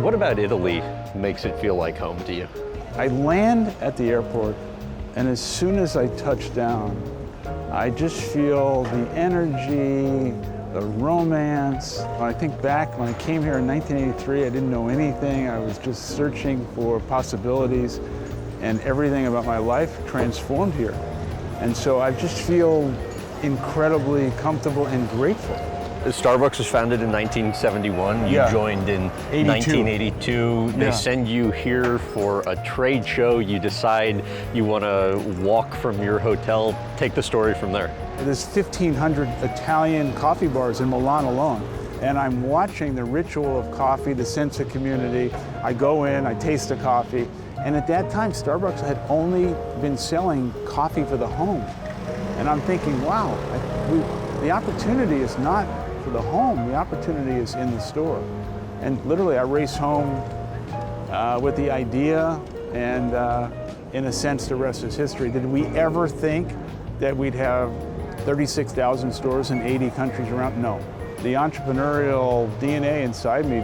What about Italy makes it feel like home to you? I land at the airport, and as soon as I touch down, I just feel the energy, the romance. When I think back, when I came here in 1983, I didn't know anything. I was just searching for possibilities, and everything about my life transformed here. And so I just feel incredibly comfortable and grateful. Starbucks was founded in 1971. You joined in 1982. They send you here for a trade show. You decide you want to walk from your hotel. Take the story from there. There's 1,500 Italian coffee bars in Milan alone. And I'm watching the ritual of coffee, the sense of community. I go in, I taste the coffee. And at that time, Starbucks had only been selling coffee for the home. And I'm thinking, wow, the opportunity is not for the home, the opportunity is in the store. And literally I race home with the idea, and in a sense the rest is history. Did we ever think that we'd have 36,000 stores in 80 countries around? No. The entrepreneurial DNA inside me,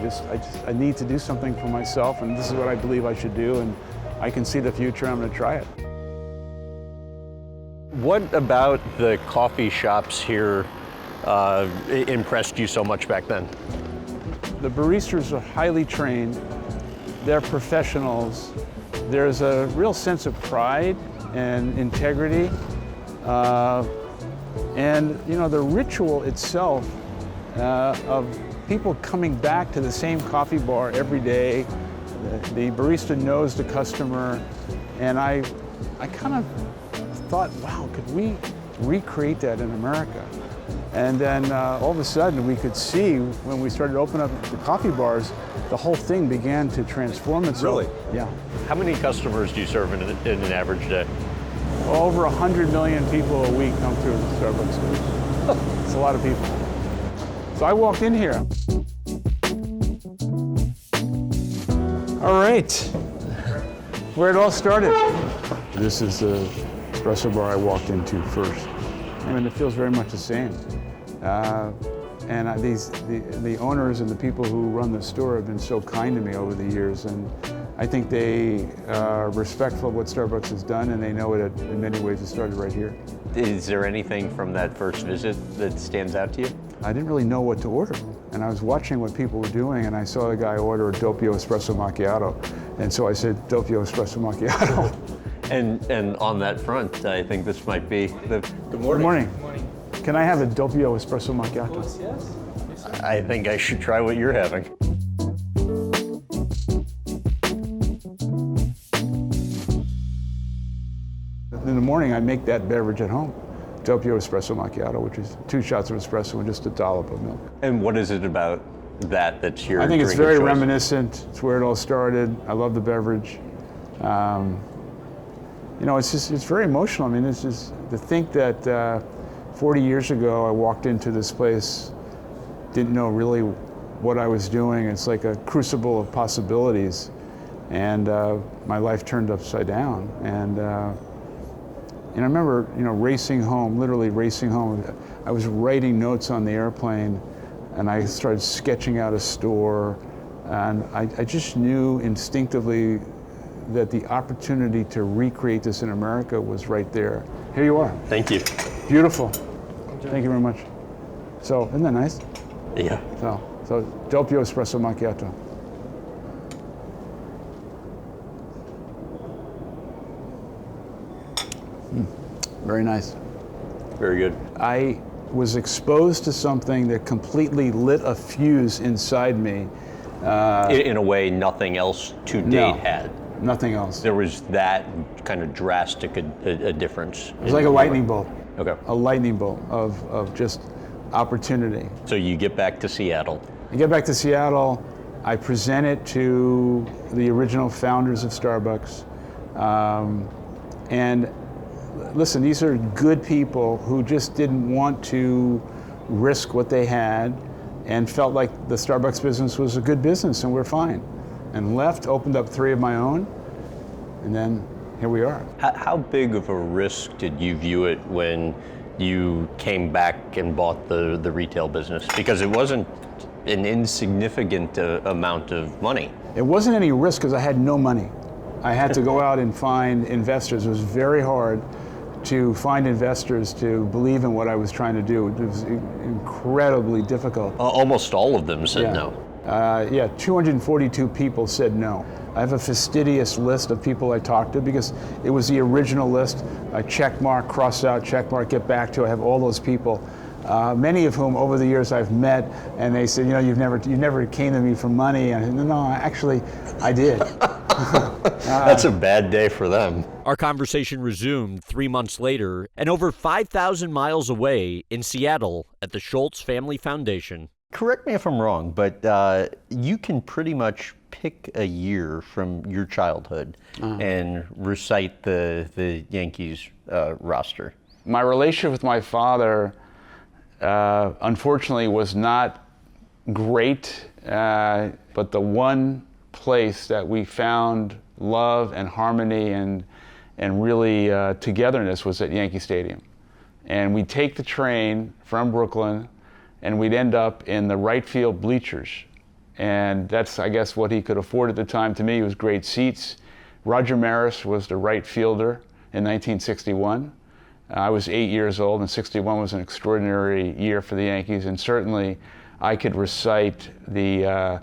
I need to do something for myself, and this is what I believe I should do, and I can see the future, I'm gonna try it. What about the coffee shops here impressed you so much back then? The baristas are highly trained, they're professionals, there's a real sense of pride and integrity, and you know, the ritual itself of people coming back to the same coffee bar every day. The barista knows the customer, and I kind of thought, wow, could we recreate that in America? And then all of a sudden we could see, when we started opening up the coffee bars, the whole thing began to transform itself. Really? Yeah. How many customers do you serve in an average day? Well, over 100 million people a week come through Starbucks. It's a lot of people. So I walked in here. All right, where it all started. This is the espresso bar I walked into first. I mean, it feels very much the same. And the owners and the people who run the store have been so kind to me over the years, and I think they are respectful of what Starbucks has done, and they know it in many ways it started right here. Is there anything from that first visit that stands out to you? I didn't really know what to order, and I was watching what people were doing, and I saw a guy order a doppio espresso macchiato, and so I said, doppio espresso macchiato. And on that front, I think this might be the... Good morning. Good morning. Can I have a doppio espresso macchiato? Yes. I think I should try what you're having. In the morning, I make that beverage at home. Doppio espresso macchiato, which is 2 shots of espresso and just a dollop of milk. And what is it about that's your I think it's drinking very choice? reminiscent. It's where it all started. I love the beverage. You know, it's very emotional. I mean, it's just to think that 40 years ago I walked into this place, didn't know really what I was doing. It's like a crucible of possibilities, and my life turned upside down. And I remember, you know, racing home, literally racing home. I was writing notes on the airplane, and I started sketching out a store, and I just knew instinctively that the opportunity to recreate this in America was right there. Here you are. Thank you. Beautiful. Thank you very much. So, isn't that nice? Yeah. So doppio espresso macchiato. Very nice. Very good. I was exposed to something that completely lit a fuse inside me. In a way nothing else to date had. Nothing else. There was that kind of drastic a difference. It was like a lightning bolt. Okay. A lightning bolt of just opportunity. So you get back to Seattle. I get back to Seattle. I present it to the original founders of Starbucks. And listen, these are good people who just didn't want to risk what they had and felt like the Starbucks business was a good business and we're fine. And left, opened up 3 of my own, and then here we are. How big of a risk did you view it when you came back and bought the retail business? Because it wasn't an insignificant amount of money. It wasn't any risk because I had no money. I had to go out and find investors. It was very hard to find investors to believe in what I was trying to do. It was incredibly difficult. Almost all of them said no. 242 people said no. I have a fastidious list of people I talked to because it was the original list. I check mark, cross out, check mark, get back to. I have all those people, many of whom over the years I've met, and they said, you never came to me for money. And I said, no, actually, I did. That's a bad day for them. Our conversation resumed 3 months later, and over 5,000 miles away in Seattle at the Schultz Family Foundation. Correct me if I'm wrong, but you can pretty much pick a year from your childhood and recite the Yankees roster. My relationship with my father, unfortunately, was not great, but the one place that we found love and harmony and really togetherness was at Yankee Stadium. And we'd take the train from Brooklyn and we'd end up in the right field bleachers. And that's, I guess, what he could afford at the time. To me, it was great seats. Roger Maris was the right fielder in 1961. I was 8 years old, and 61 was an extraordinary year for the Yankees. And certainly, I could recite the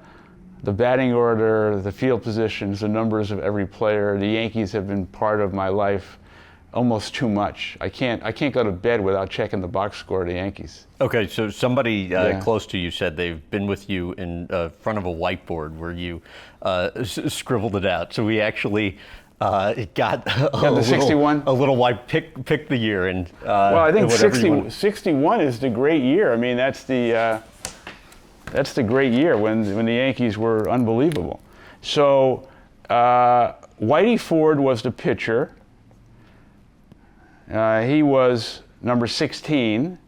batting order, the field positions, the numbers of every player. The Yankees have been part of my life almost too much. I can't go to bed without checking the box score of the Yankees. Okay, so somebody close to you said they've been with you in front of a whiteboard where you scribbled it out. So we actually got the 61, a little white pick the year and well, I think 61 is the great year. I mean, that's the great year when the Yankees were unbelievable. So Whitey Ford was the pitcher. He was number 16.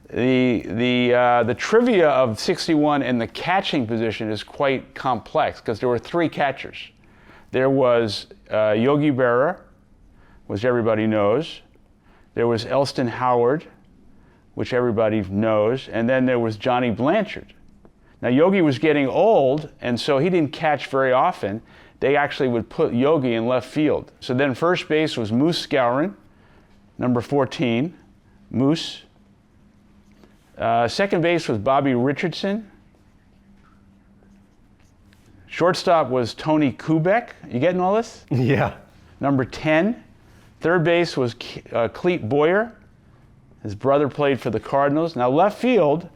The trivia of 61 in the catching position is quite complex because there were three catchers. There was Yogi Berra, which everybody knows. There was Elston Howard, which everybody knows. And then there was Johnny Blanchard. Now, Yogi was getting old, and so he didn't catch very often. They actually would put Yogi in left field. So then first base was Moose Skowron, number 14, Moose. Second base was Bobby Richardson. Shortstop was Tony Kubek. You getting all this? Yeah. Number 10. Third base was Clete Boyer. His brother played for the Cardinals. Now left field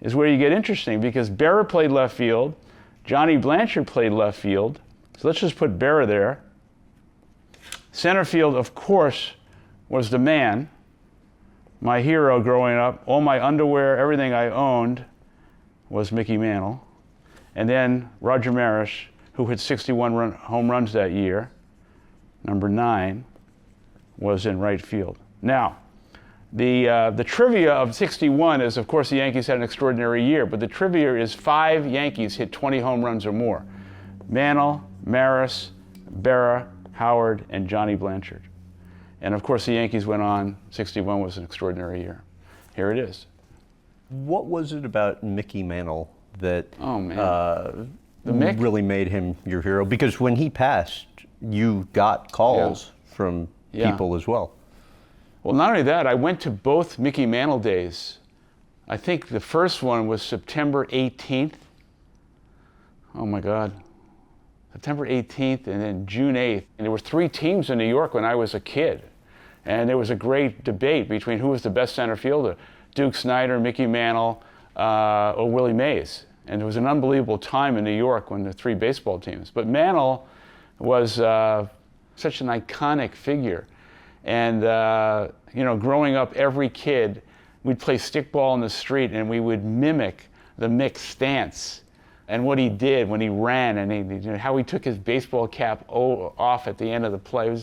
is where you get interesting because Berra played left field. Johnny Blanchard played left field. So let's just put Berra there. Center field, of course, was the man, my hero growing up. All my underwear, everything I owned was Mickey Mantle. And then Roger Maris, who hit 61 home runs that year, number 9, was in right field. Now, the trivia of 61 is, of course, the Yankees had an extraordinary year, but the trivia is 5 Yankees hit 20 home runs or more. Mantle, Maris, Berra, Howard, and Johnny Blanchard. And of course, the Yankees went on. 61 was an extraordinary year. Here it is. What was it about Mickey Mantle that Mick? really made him your hero? Because when he passed, you got calls from people as well. Well, not only that, I went to both Mickey Mantle days. I think the first one was September 18th. Oh my God. September 18th and then June 8th. And there were 3 teams in New York when I was a kid. And there was a great debate between who was the best center fielder, Duke Snider, Mickey Mantle, or Willie Mays. And there was an unbelievable time in New York when the 3 baseball teams. But Mantle was such an iconic figure. And growing up, every kid, we'd play stickball in the street and we would mimic the Mick stance and what he did when he ran and how he took his baseball cap off at the end of the play.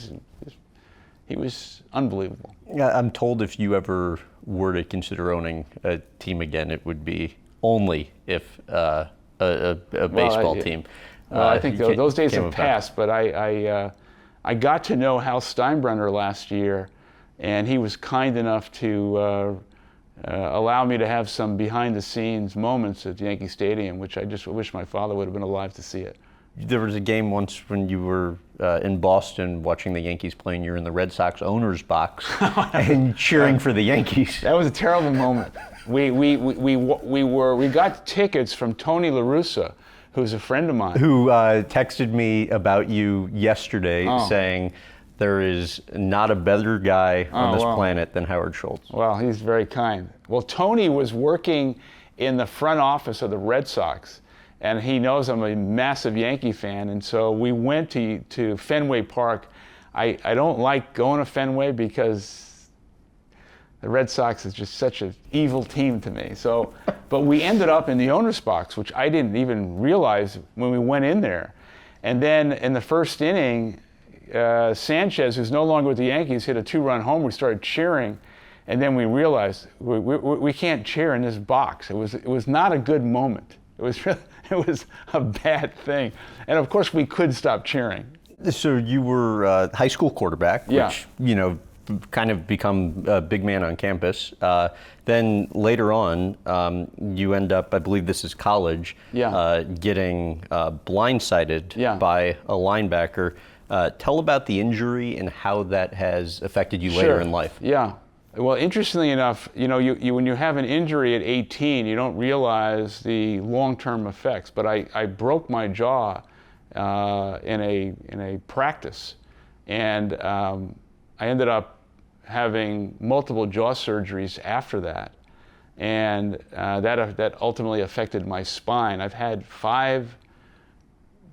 He was unbelievable. Yeah, I'm told if you ever were to consider owning a team again, it would be only if a baseball team. I think those days have passed, but I got to know Hal Steinbrenner last year, and he was kind enough to allow me to have some behind-the-scenes moments at Yankee Stadium, which I just wish my father would have been alive to see it. There was a game once when you were in Boston watching the Yankees play, and you're in the Red Sox owner's box and cheering for the Yankees. That was a terrible moment. We got tickets from Tony La Russa, who's a friend of mine. Who texted me about you yesterday saying there is not a better guy on this planet than Howard Schultz. Well, he's very kind. Well, Tony was working in the front office of the Red Sox, and he knows I'm a massive Yankee fan, and so we went to Fenway Park. I don't like going to Fenway because the Red Sox is just such an evil team to me. So, but we ended up in the owner's box, which I didn't even realize when we went in there. And then in the first inning, Sanchez, who's no longer with the Yankees, hit a 2-run home. We started cheering, and then we realized we can't cheer in this box. It was not a good moment. It was a bad thing, and of course we could stop cheering. So you were a high school quarterback, which kind of become a big man on campus. Then later on, you end up, I believe this is college, getting blindsided by a linebacker. Tell about the injury and how that has affected you later in life. Yeah. Well, interestingly enough, you when you have an injury at 18, you don't realize the long-term effects. But I broke my jaw in a practice, and I ended up having multiple jaw surgeries after that, and that ultimately affected my spine. I've had 5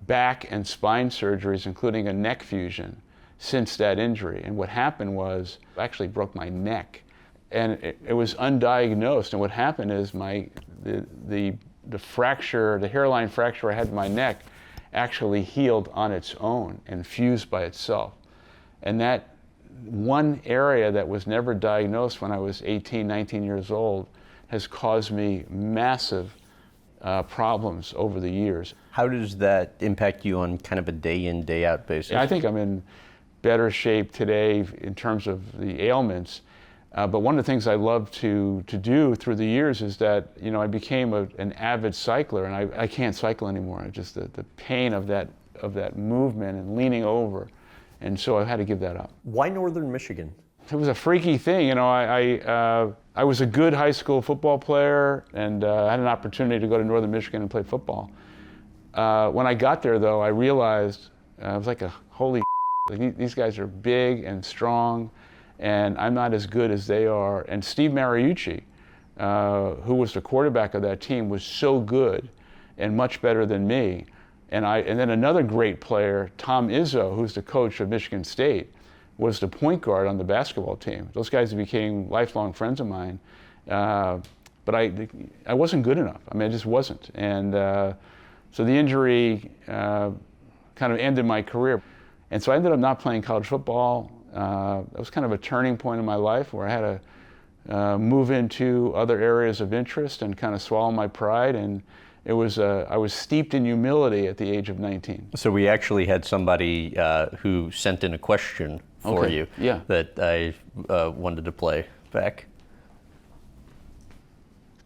back and spine surgeries, including a neck fusion, since that injury. And what happened was, I actually broke my neck, and it was undiagnosed. And what happened is the fracture, the hairline fracture I had in my neck, actually healed on its own and fused by itself. And that one area that was never diagnosed when I was 18, 19 years old has caused me massive problems over the years. How does that impact you on kind of a day in, day out basis? Yeah, I think I'm in better shape today in terms of the ailments. But one of the things I love to do through the years is that, I became an avid cycler, and I can't cycle anymore. Just the pain of that movement and leaning over. And so I had to give that up. Why Northern Michigan? It was a freaky thing. I was a good high school football player, and I had an opportunity to go to Northern Michigan and play football. When I got there, though, I realized I was like, holy like, these guys are big and strong, and I'm not as good as they are. And Steve Mariucci, who was the quarterback of that team, was so good and much better than me. And then another great player, Tom Izzo, who's the coach of Michigan State, was the point guard on the basketball team. Those guys became lifelong friends of mine. But I wasn't good enough. I just wasn't. And so the injury kind of ended my career. And so I ended up not playing college football. That was kind of a turning point in my life where I had to move into other areas of interest and kind of swallow my pride. And I was steeped in humility at the age of 19. So we actually had somebody who sent in a question for you that I wanted to play back.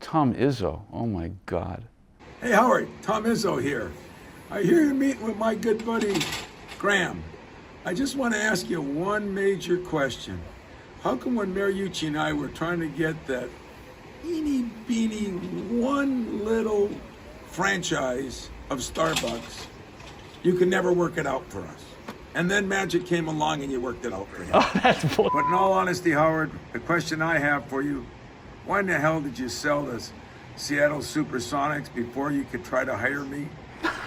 Tom Izzo, oh my God. Hey Howard, Tom Izzo here. I hear you're meeting with my good buddy, Graham. I just want to ask you one major question. How come when Mariucci and I were trying to get that eeny beeny one little franchise of Starbucks, you could never work it out for us? And then Magic came along and you worked it out for him. Oh, that's bull. But in all honesty, Howard, the question I have for you, why in the hell did you sell the Seattle SuperSonics before you could try to hire me?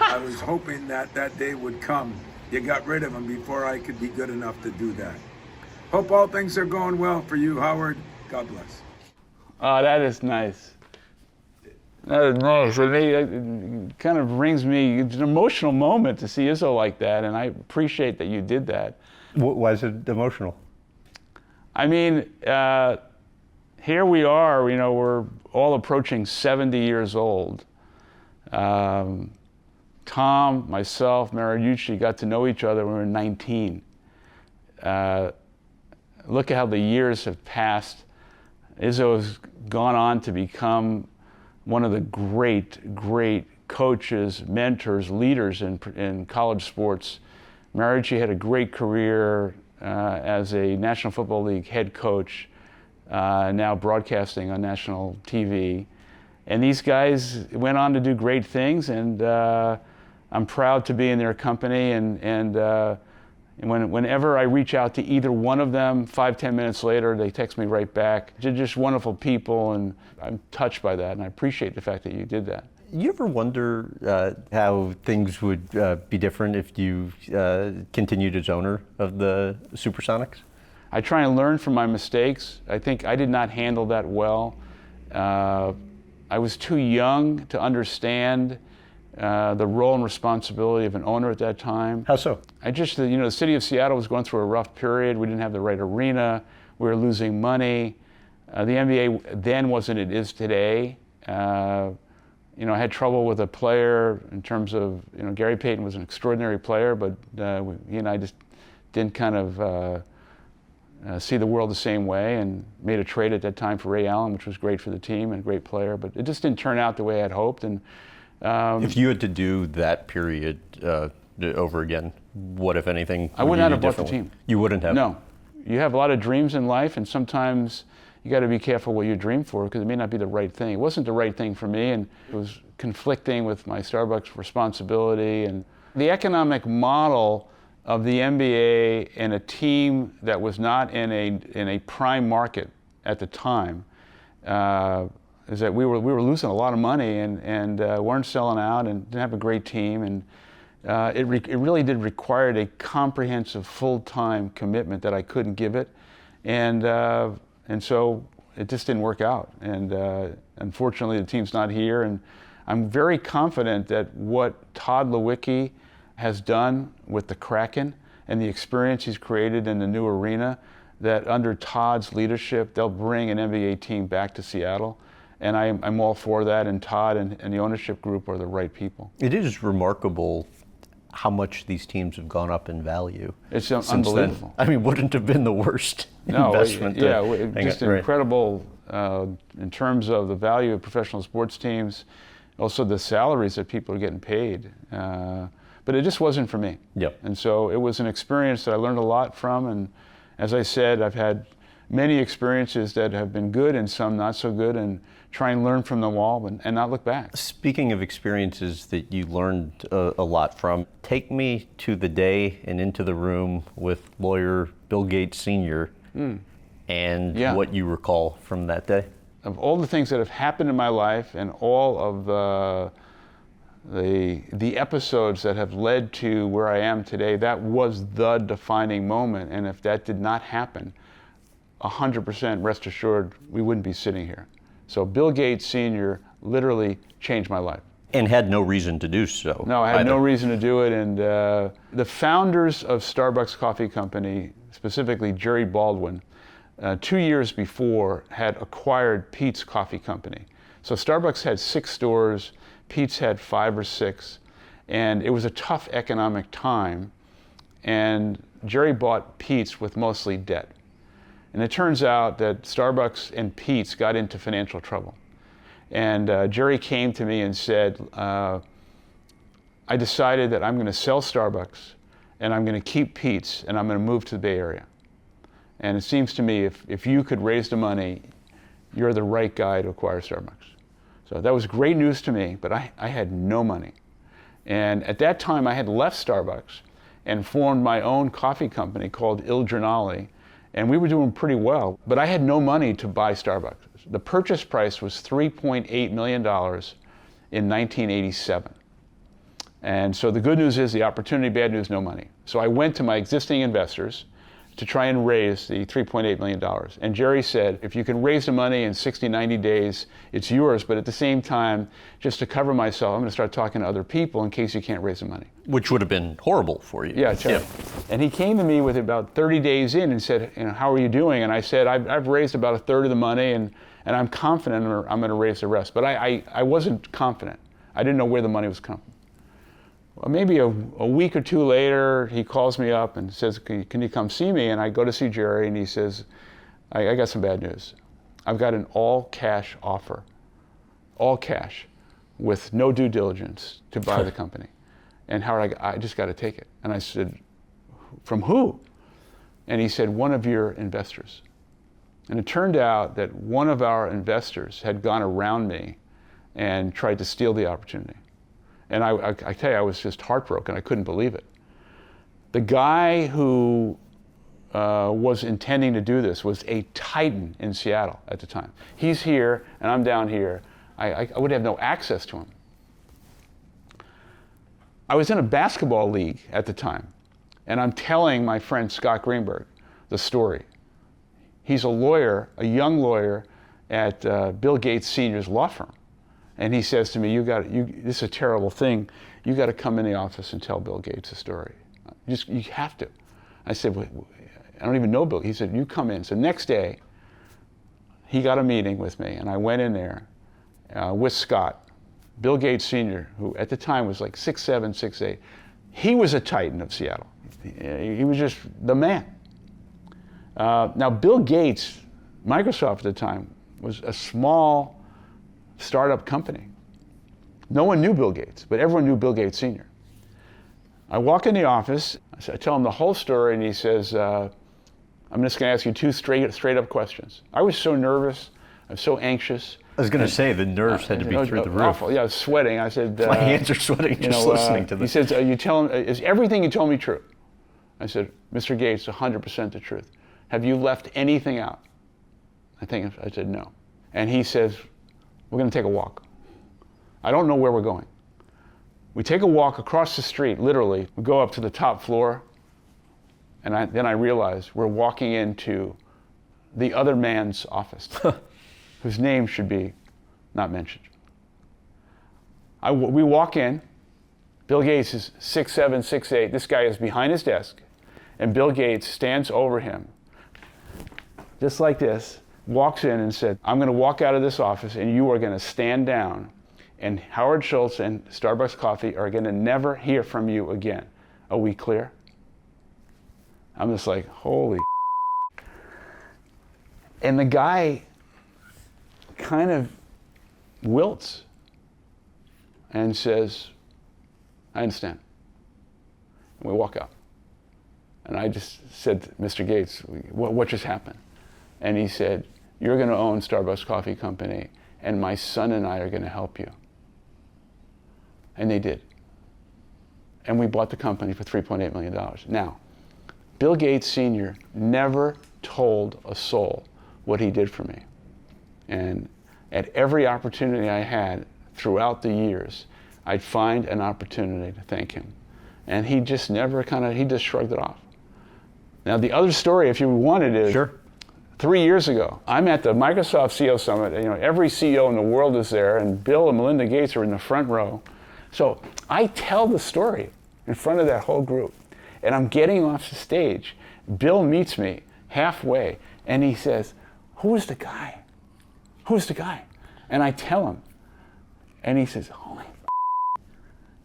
I was hoping that day would come. You got rid of them before I could be good enough to do that. Hope all things are going well for you, Howard. God bless. Oh, that is nice. That is nice. It kind of brings me, it's an emotional moment to see Izzo like that, and I appreciate that you did that. Why is it emotional? I mean, here we are, we're all approaching 70 years old. Tom, myself, Mariucci got to know each other when we were 19. Look at how the years have passed. Izzo has gone on to become one of the great coaches, mentors, leaders in college sports. Married, she had a great career as a National Football League head coach, now broadcasting on national TV. And these guys went on to do great things, and I'm proud to be in their company. And whenever I reach out to either one of them, 5-10 minutes later, they text me right back. They're just wonderful people, and I'm touched by that, and I appreciate the fact that you did that. You ever wonder how things would be different if you continued as owner of the SuperSonics? I try and learn from my mistakes. I think I did not handle that well. I was too young to understand the role and responsibility of an owner at that time. How so? The city of Seattle was going through a rough period. We didn't have the right arena. We were losing money. The NBA then wasn't it is today. I had trouble with a player in terms of, Gary Payton was an extraordinary player, but he and I just didn't kind of see the world the same way, and made a trade at that time for Ray Allen, which was great for the team and a great player, but it just didn't turn out the way I had hoped. And if you had to do that period over again, what, if anything, I would not have bought the team. You wouldn't have? No. You have a lot of dreams in life, and sometimes you got to be careful what you dream for, because it may not be the right thing. It wasn't the right thing for me, and it was conflicting with my Starbucks responsibility. And the economic model of the NBA and a team that was not in a prime market at the time is that we were losing a lot of money and weren't selling out and didn't have a great team, and it really did require a comprehensive full-time commitment that I couldn't give it, and so it just didn't work out. And unfortunately, the team's not here, and I'm very confident that what Todd Lewicki has done with the Kraken and the experience he's created in the new arena, that under Todd's leadership, they'll bring an NBA team back to Seattle. And I'm all for that, and Todd and the ownership group are the right people. It is remarkable how much these teams have gone up in value. It's unbelievable. Then. I mean, wouldn't have been the worst investment. Just incredible in terms of the value of professional sports teams, also the salaries that people are getting paid. But it just wasn't for me. Yep. And so it was an experience that I learned a lot from, and as I said, I've had many experiences that have been good and some not so good, and try and learn from them all and not look back. Speaking of experiences that you learned a lot from, take me to the day and into the room with lawyer Bill Gates Sr. And what you recall from that day. Of all the things that have happened in my life and all of the episodes that have led to where I am today, that was the defining moment. And if that did not happen, 100% rest assured we wouldn't be sitting here. So Bill Gates Sr. literally changed my life. And had no reason to do so. No, I had no reason to do it. And the founders of Starbucks Coffee Company, specifically Jerry Baldwin, 2 years before had acquired Peet's Coffee Company. So Starbucks had 6 stores, Peet's had 5 or 6, and it was a tough economic time. And Jerry bought Peet's with mostly debt. And it turns out that Starbucks and Peet's got into financial trouble. And Jerry came to me and said, I decided that I'm going to sell Starbucks, and I'm going to keep Peet's, and I'm going to move to the Bay Area. And it seems to me if you could raise the money, you're the right guy to acquire Starbucks. So that was great news to me, but I had no money. And at that time, I had left Starbucks and formed my own coffee company called Il Giornale. And we were doing pretty well, but I had no money to buy Starbucks. The purchase price was $3.8 million in 1987. And so the good news is the opportunity, bad news, no money. So I went to my existing investors to try and raise the $3.8 million. And Jerry said, if you can raise the money in 60, 90 days, it's yours. But at the same time, just to cover myself, I'm going to start talking to other people in case you can't raise the money. Which would have been horrible for you. Yeah, sure. And he came to me with about 30 days in and said, how are you doing? And I said, I've raised about a third of the money, and I'm confident I'm going to raise the rest. But I wasn't confident. I didn't know where the money was coming. Well, maybe a week or two later, he calls me up and says, can you come see me? And I go to see Jerry, and he says, I got some bad news. I've got an all-cash offer, all cash, with no due diligence to buy the company. And Howard, I just got to take it. And I said, from who? And he said, one of your investors. And it turned out that one of our investors had gone around me and tried to steal the opportunity. And I tell you, I was just heartbroken. I couldn't believe it. The guy who was intending to do this was a titan in Seattle at the time. He's here, and I'm down here. I would have no access to him. I was in a basketball league at the time, and I'm telling my friend Scott Greenberg the story. He's a lawyer, a young lawyer at Bill Gates Sr.'s law firm. And he says to me, this is a terrible thing. You got to come in the office and tell Bill Gates the story. You have to. I said, I don't even know Bill. He said, you come in. So next day, he got a meeting with me, and I went in there with Scott. Bill Gates Sr., who at the time was like 6'7", 6'8". He was a titan of Seattle. He was just the man. Now, Bill Gates, Microsoft at the time, was a small startup company. No one knew Bill Gates, but everyone knew Bill Gates Sr. I walk in the office, I tell him the whole story, and he says, I'm just going to ask you two straight up questions. I was so nervous, I was so anxious. I was going to say, the nerves had to be through the roof. Awful. Yeah, I was sweating. I said, my hands are sweating just listening to this. He says, you tell him, is everything you told me true? I said, Mr. Gates, 100% the truth. Have you left anything out? I said, no. And he says, we're going to take a walk. I don't know where we're going. We take a walk across the street, literally. We go up to the top floor, and then I realize we're walking into the other man's office, whose name should be not mentioned. We walk in. Bill Gates is 6'7", 6'8". This guy is behind his desk, and Bill Gates stands over him, just like this, walks in and said, I'm going to walk out of this office, and you are going to stand down, and Howard Schultz and Starbucks Coffee are going to never hear from you again. Are we clear? I'm just like, holy. And the guy kind of wilts and says, I understand. And we walk out. And I just said, Mr. Gates, what just happened? And he said, you're going to own Starbucks Coffee Company, and my son and I are going to help you. And they did. And we bought the company for $3.8 million. Now, Bill Gates Sr. never told a soul what he did for me. And at every opportunity I had throughout the years, I'd find an opportunity to thank him. And he just never he just shrugged it off. Now, the other story, if you wanted, is sure. 3 years ago, I'm at the Microsoft CEO Summit. Every CEO in the world is there, and Bill and Melinda Gates are in the front row. So I tell the story in front of that whole group, and I'm getting off the stage. Bill meets me halfway, and he says, who's the guy? Who's the guy? And I tell him, and he says, holy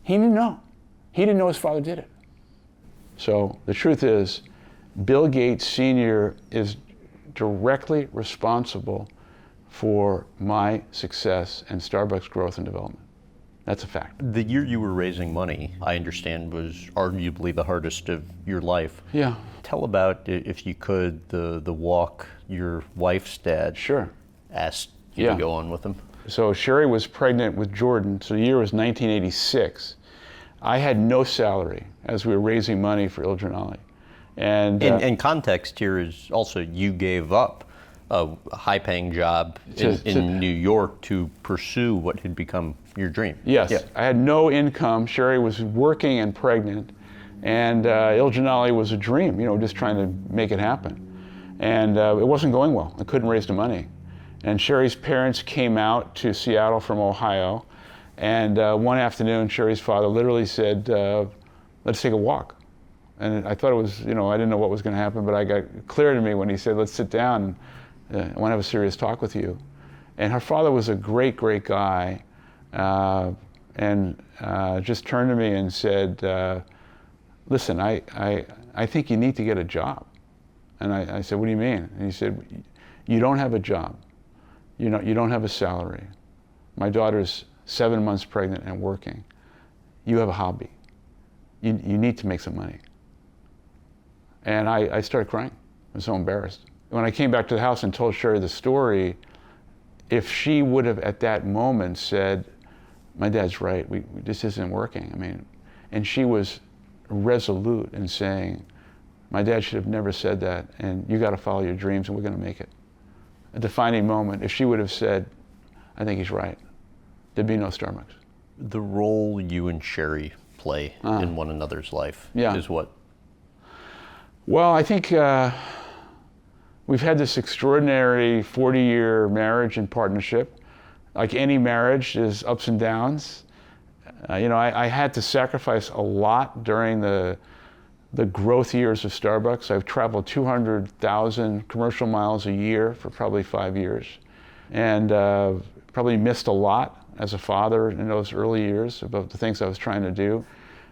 he didn't know. He didn't know his father did it. So the truth is, Bill Gates Sr. is directly responsible for my success and Starbucks growth and development. That's a fact. The year you were raising money, I understand, was arguably the hardest of your life. Yeah. Tell about, if you could, the walk your wife's dad asked you to go on with him. So Sheri was pregnant with Jordan, so the year was 1986. I had no salary as we were raising money for Il Giornale. And context here is also you gave up a high-paying job in New York to pursue what had become your dream. Yes, yeah. I had no income. Sheri was working and pregnant, and Il Giornale was a dream, just trying to make it happen. And it wasn't going well. I couldn't raise the money. And Sheri's parents came out to Seattle from Ohio, and one afternoon, Sheri's father literally said, let's take a walk. And I thought it was, I didn't know what was going to happen, but I got clear to me when he said, let's sit down, I want to have a serious talk with you. And her father was a great, great guy, and just turned to me and said, listen, I think you need to get a job. And I said, what do you mean? And he said, you don't have a job. You don't have a salary. My daughter's 7 months pregnant and working, you have a hobby. You need to make some money. And I started crying. I was so embarrassed. When I came back to the house and told Sheri the story, if she would have at that moment said, my dad's right, this isn't working. I mean, and she was resolute in saying, my dad should have never said that, and you got to follow your dreams and we're going to make it. A defining moment. If she would have said, I think he's right, there'd be no Starbucks. The role you and Sheri play in one another's life is what? Well, I think we've had this extraordinary 40-year marriage and partnership. Like any marriage, there's ups and downs. I had to sacrifice a lot during the growth years of Starbucks. I've traveled 200,000 commercial miles a year for probably 5 years, and probably missed a lot as a father in those early years about the things I was trying to do.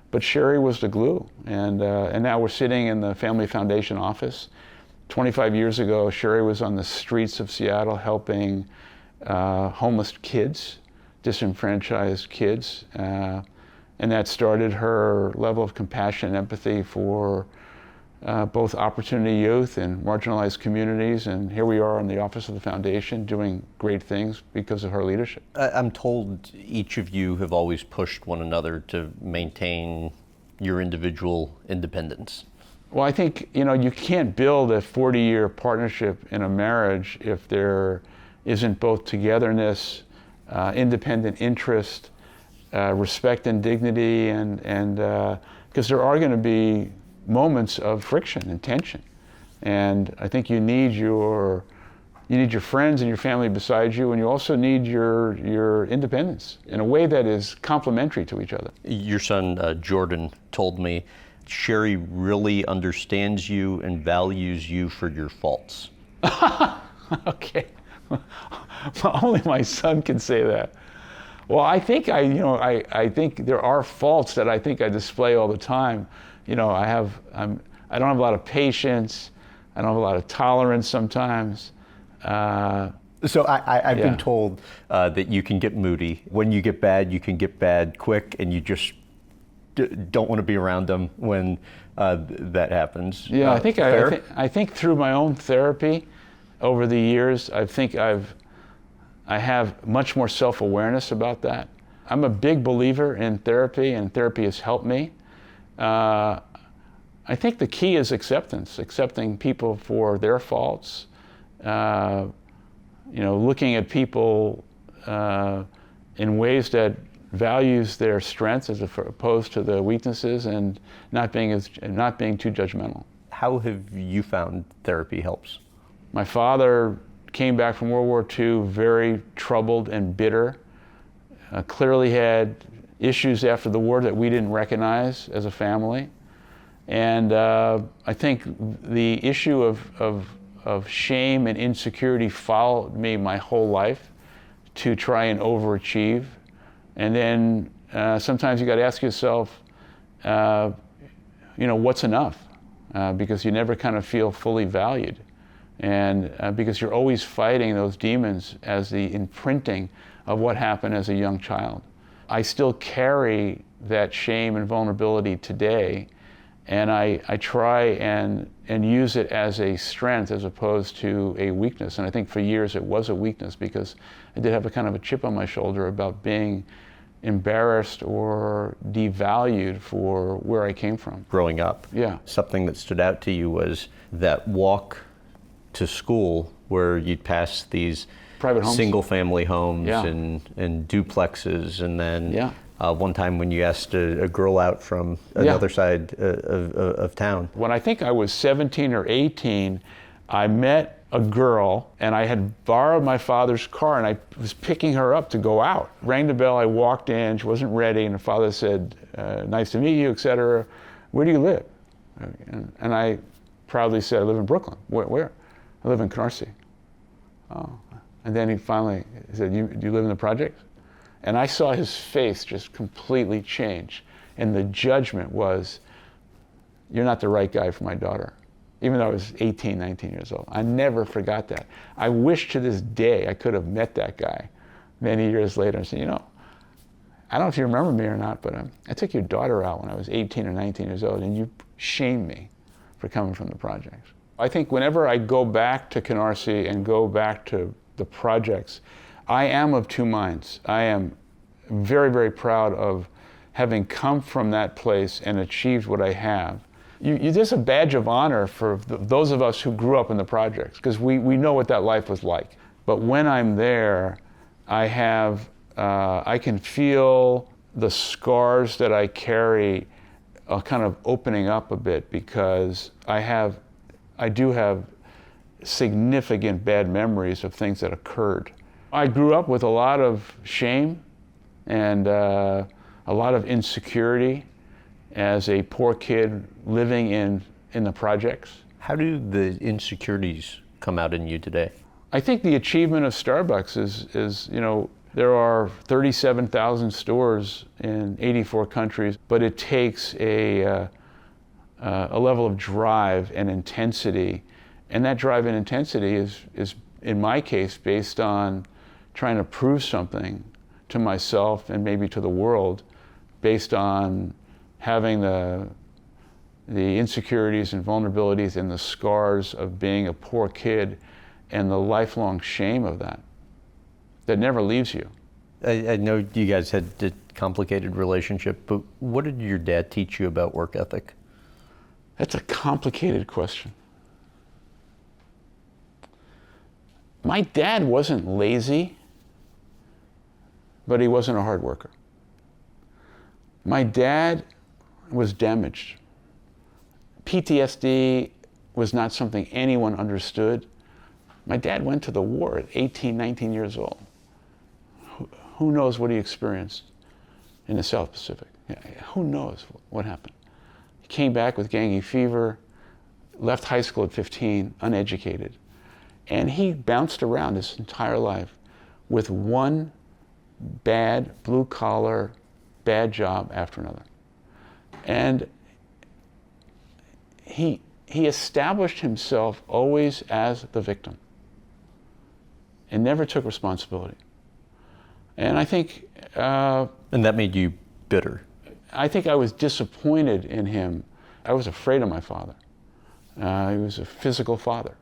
But Sheri was the glue, and now we're sitting in the Family Foundation office. 25 years ago, Sheri was on the streets of Seattle helping homeless kids, disenfranchised kids, and that started her level of compassion and empathy for both opportunity youth and marginalized communities, and here we are in the office of the foundation doing great things because of her leadership. I'm told each of you have always pushed one another to maintain your individual independence. Well, I think, you can't build a 40-year partnership in a marriage if there isn't both togetherness, independent interest, respect and dignity, and because there are going to be moments of friction and tension, and I think you need your friends and your family beside you, and you also need your independence in a way that is complementary to each other. Your son Jordan told me Sheri really understands you and values you for your faults. Okay, only my son can say that. Well, I think I think there are faults that I think I display all the time. I don't have a lot of patience. I don't have a lot of tolerance sometimes. So I've been told that you can get moody. When you get bad, you can get bad quick, and you just don't want to be around them when that happens. Yeah, I think through my own therapy over the years, I think I have much more self-awareness about that. I'm a big believer in therapy, and therapy has helped me. I think the key is acceptance, accepting people for their faults, looking at people in ways that values their strengths as opposed to the weaknesses, and not being too judgmental. How have you found therapy helps? My father came back from World War II very troubled and bitter, clearly had issues after the war that we didn't recognize as a family. And I think the issue of shame and insecurity followed me my whole life to try and overachieve. And then sometimes you got to ask yourself, what's enough? Because you never kind of feel fully valued. And because you're always fighting those demons as the imprinting of what happened as a young child. I still carry that shame and vulnerability today, and I try and use it as a strength as opposed to a weakness. And I think for years it was a weakness because I did have a kind of a chip on my shoulder about being embarrassed or devalued for where I came from. Growing up, something that stood out to you was that walk to school where you'd pass these private homes, single-family homes, and duplexes, and then one time when you asked a girl out from another side of town. When I think I was 17 or 18, I met a girl, and I had borrowed my father's car, and I was picking her up to go out. Rang the bell, I walked in, she wasn't ready, and her father said, nice to meet you, etc. Where do you live? And I proudly said, I live in Brooklyn. Where? I live in Canarsie. Oh. And then he finally said, do you live in the project? And I saw his face just completely change. And the judgment was, you're not the right guy for my daughter. Even though I was 18, 19 years old. I never forgot that. I wish to this day I could have met that guy many years later and said, I don't know if you remember me or not, but I took your daughter out when I was 18 or 19 years old, and you shamed me for coming from the projects. I think whenever I go back to Canarsie and go back to the projects, I am of two minds. I am very, very proud of having come from that place and achieved what I have. There's a badge of honor for those of us who grew up in the projects, because we know what that life was like. But when I'm there, I can feel the scars that I carry kind of opening up a bit, because I do have significant bad memories of things that occurred. I grew up with a lot of shame and a lot of insecurity as a poor kid living in the projects. How do the insecurities come out in you today? I think the achievement of Starbucks is there are 37,000 stores in 84 countries, but it takes a level of drive and intensity, and that drive and intensity is in my case based on trying to prove something to myself and maybe to the world, based on having the insecurities and vulnerabilities and the scars of being a poor kid and the lifelong shame of that never leaves you. I know you guys had a complicated relationship, but what did your dad teach you about work ethic? That's a complicated question. My dad wasn't lazy, but he wasn't a hard worker. My dad was damaged. PTSD was not something anyone understood. My dad went to the war at 18, 19 years old. Who knows what he experienced in the South Pacific? Who knows what happened? He came back with dengue fever, left high school at 15, uneducated. And he bounced around his entire life with one bad, blue-collar, bad job after another. And he established himself always as the victim and never took responsibility. And I think... and that made you bitter? I think I was disappointed in him. I was afraid of my father. He was a physical father.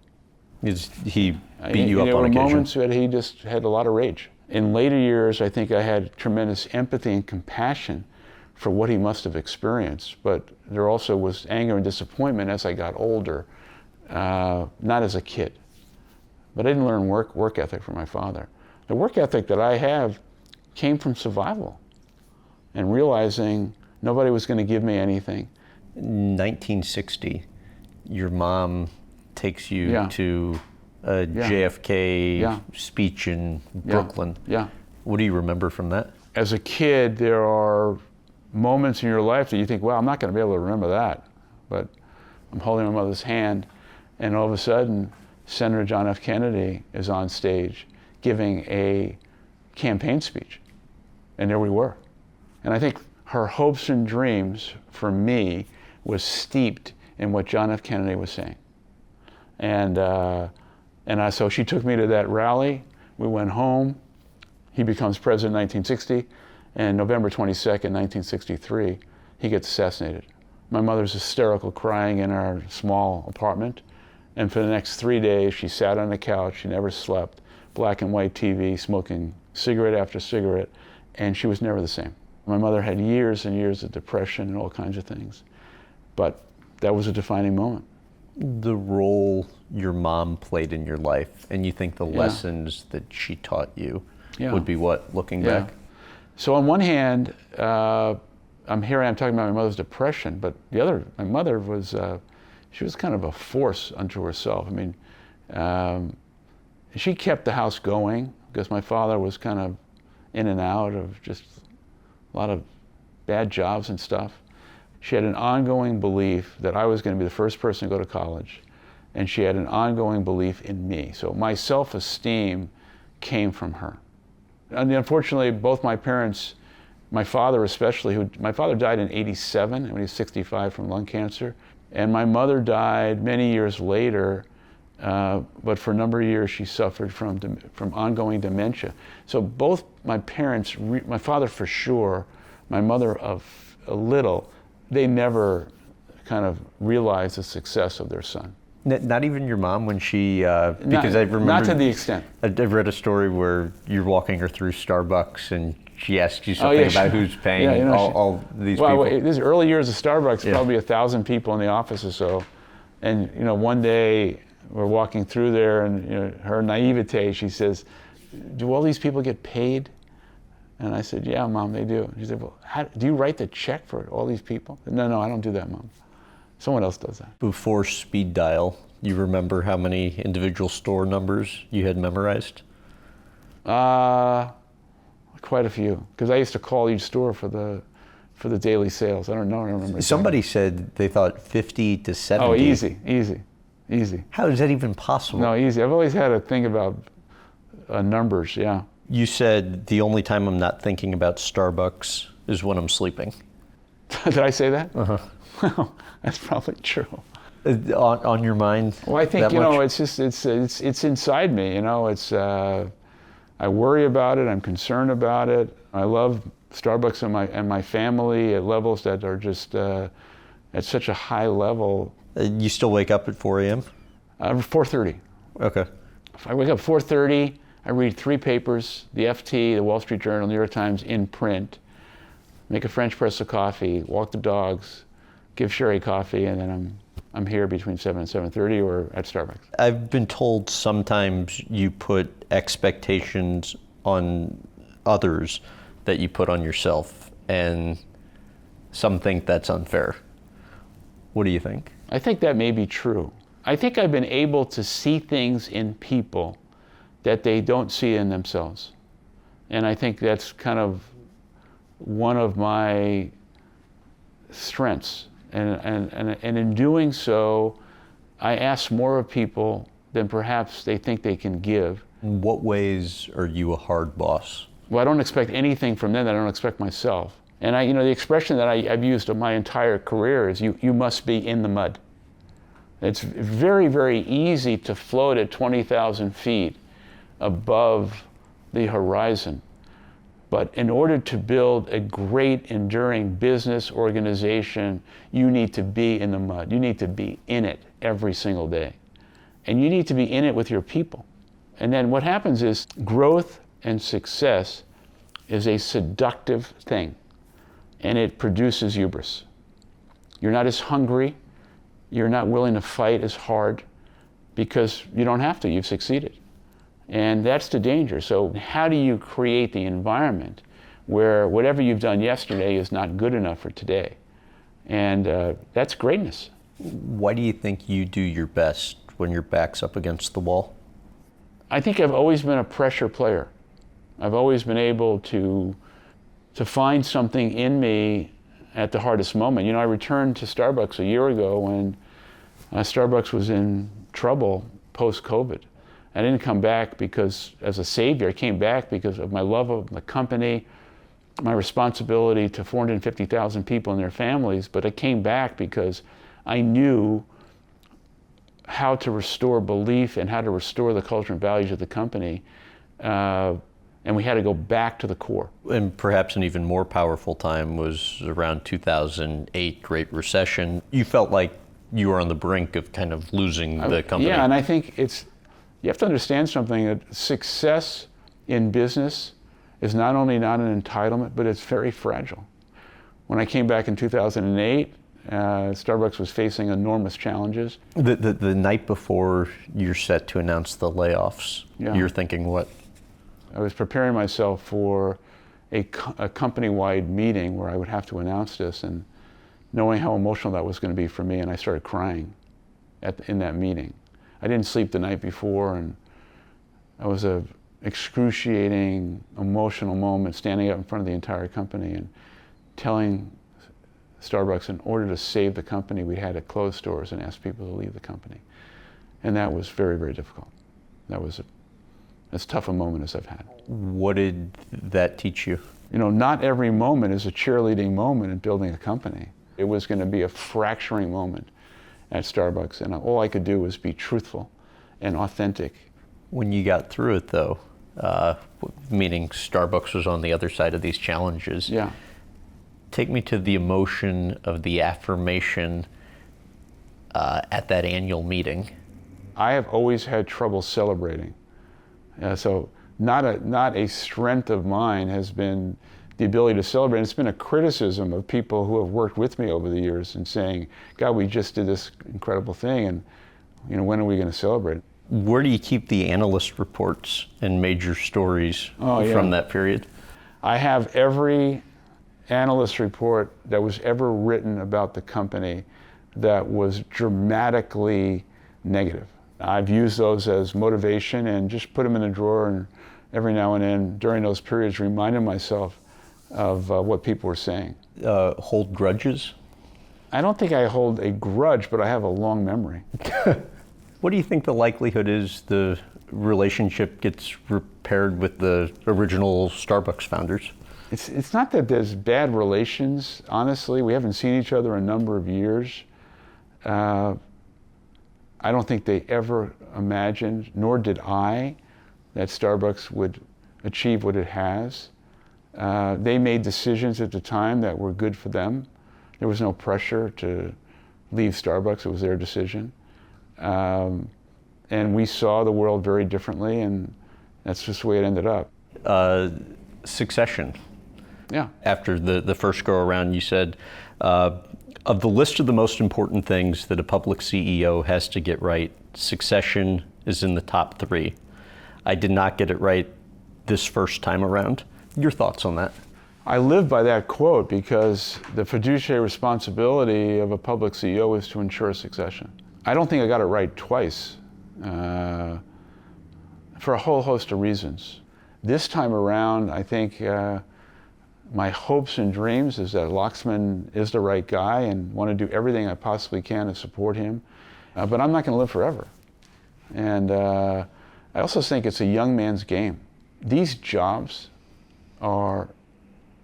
He beat you up on occasion? There were moments that he just had a lot of rage. In later years, I think I had tremendous empathy and compassion for what he must have experienced, but there also was anger and disappointment as I got older, not as a kid. But I didn't learn work ethic from my father. The work ethic that I have came from survival and realizing nobody was going to give me anything. In 1960, your mom takes you to a JFK speech in Brooklyn. What do you remember from that? As a kid, there are moments in your life that you think, well, I'm not going to be able to remember that. But I'm holding my mother's hand, and all of a sudden, Senator John F. Kennedy is on stage giving a campaign speech. And there we were. And I think her hopes and dreams for me was steeped in what John F. Kennedy was saying. So she took me to that rally. We went home. He becomes president in 1960. And November 22nd, 1963, he gets assassinated. My mother's hysterical, crying in our small apartment. And for the next 3 days, she sat on the couch. She never slept. Black and white TV, smoking cigarette after cigarette. And she was never the same. My mother had years and years of depression and all kinds of things. But that was a defining moment. The role your mom played in your life, and you think the lessons that she taught you would be what, looking back? So on one hand, I'm talking about my mother's depression, but the other, my mother was, she was kind of a force unto herself. I mean, she kept the house going because my father was kind of in and out of just a lot of bad jobs and stuff. She had an ongoing belief that I was going to be the first person to go to college, and she had an ongoing belief in me. So my self-esteem came from her. And unfortunately, both my parents, my father especially, my father died in '87 when he was 65 from lung cancer, and my mother died many years later but for a number of years she suffered from ongoing dementia. So both my parents, my father for sure, my mother a little, they never kind of realized the success of their son. Not even your mom when she, because I remember. Not to the extent. I've read a story where you're walking her through Starbucks and she asks you something about who's paying all these people. Well, these early years of Starbucks, probably 1,000 people in the office or so. And one day we're walking through there and her naivete, she says, "Do all these people get paid?" And I said, "Yeah, Mom, they do." She said, "Well, do you write the check for all these people?" No, I don't do that, Mom. Someone else does that. Before speed dial, you remember how many individual store numbers you had memorized? Quite a few, because I used to call each store for the daily sales. I remember. Somebody said they thought 50 to 70. Oh, easy. How is that even possible? No, easy. I've always had a thing about numbers, yeah. You said the only time I'm not thinking about Starbucks is when I'm sleeping. Did I say that? Uh-huh. Well, that's probably true. On your mind? Well, I think, it's just, it's inside me, it's, I worry about it, I'm concerned about it. I love Starbucks and my family at levels that are just at such a high level. You still wake up at 4 a.m.? 4:30. Okay. If I wake up 4:30, I read 3 papers, the FT, the Wall Street Journal, New York Times in print, make a French press of coffee, walk the dogs, give Sheri coffee, and then I'm here between 7 and 7:30 or at Starbucks. I've been told sometimes you put expectations on others that you put on yourself, and some think that's unfair. What do you think? I think that may be true. I think I've been able to see things in people that they don't see in themselves. And I think that's kind of one of my strengths. And in doing so, I ask more of people than perhaps they think they can give. In what ways are you a hard boss? Well, I don't expect anything from them that I don't expect myself. And the expression that I've used my entire career is you must be in the mud. It's very, very easy to float at 20,000 feet above the horizon. But in order to build a great, enduring business organization, you need to be in the mud. You need to be in it every single day. And you need to be in it with your people. And then what happens is growth and success is a seductive thing. And it produces hubris. You're not as hungry. You're not willing to fight as hard because you don't have to. You've succeeded. And that's the danger. So how do you create the environment where whatever you've done yesterday is not good enough for today? And that's greatness. Why do you think you do your best when your back's up against the wall? I think I've always been a pressure player. I've always been able to find something in me at the hardest moment. I returned to Starbucks a year ago when Starbucks was in trouble post-COVID. I didn't come back because as a savior. I came back because of my love of the company, my responsibility to 450,000 people and their families, but I came back because I knew how to restore belief and how to restore the culture and values of the company. And we had to go back to the core. And perhaps an even more powerful time was around 2008, Great Recession. You felt like you were on the brink of kind of losing the company. Yeah, and I think you have to understand something, that success in business is not only not an entitlement, but it's very fragile. When I came back in 2008, Starbucks was facing enormous challenges. The night before you're set to announce the layoffs, you're thinking what? I was preparing myself for a company-wide meeting where I would have to announce this, and knowing how emotional that was going to be for me, and I started crying in that meeting. I didn't sleep the night before, and it was an excruciating, emotional moment standing up in front of the entire company and telling Starbucks in order to save the company, we had to close stores and ask people to leave the company. And that was very, very difficult. That was as tough a moment as I've had. What did that teach you? Not every moment is a cheerleading moment in building a company. It was going to be a fracturing moment at Starbucks, and all I could do was be truthful and authentic. When you got through it, though, meaning Starbucks was on the other side of these challenges, Yeah. take me to the emotion of the affirmation at that annual meeting. I have always had trouble celebrating. So not a strength of mine has been the ability to celebrate. It's been a criticism of people who have worked with me over the years and saying, God, we just did this incredible thing, and when are we going to celebrate? Where do you keep the analyst reports and major stories yeah. from that period? I have every analyst report that was ever written about the company that was dramatically negative. I've used those as motivation and just put them in a drawer, and every now and then during those periods reminded myself of what people were saying. Hold grudges? I don't think I hold a grudge, but I have a long memory. What do you think the likelihood is the relationship gets repaired with the original Starbucks founders? It's not that there's bad relations, honestly. We haven't seen each other a number of years. I don't think they ever imagined, nor did I, that Starbucks would achieve what it has. They made decisions at the time that were good for them. There was no pressure to leave Starbucks. It was their decision. And we saw the world very differently, and that's just the way it ended up. Succession. Yeah. After the first go around, you said, of the list of the most important things that a public CEO has to get right, succession is in the top 3. I did not get it right this first time around. Your thoughts on that? I live by that quote because the fiduciary responsibility of a public CEO is to ensure succession. I don't think I got it right twice for a whole host of reasons. This time around, I think my hopes and dreams is that Laxman is the right guy and want to do everything I possibly can to support him. But I'm not going to live forever. And I also think it's a young man's game. These jobs are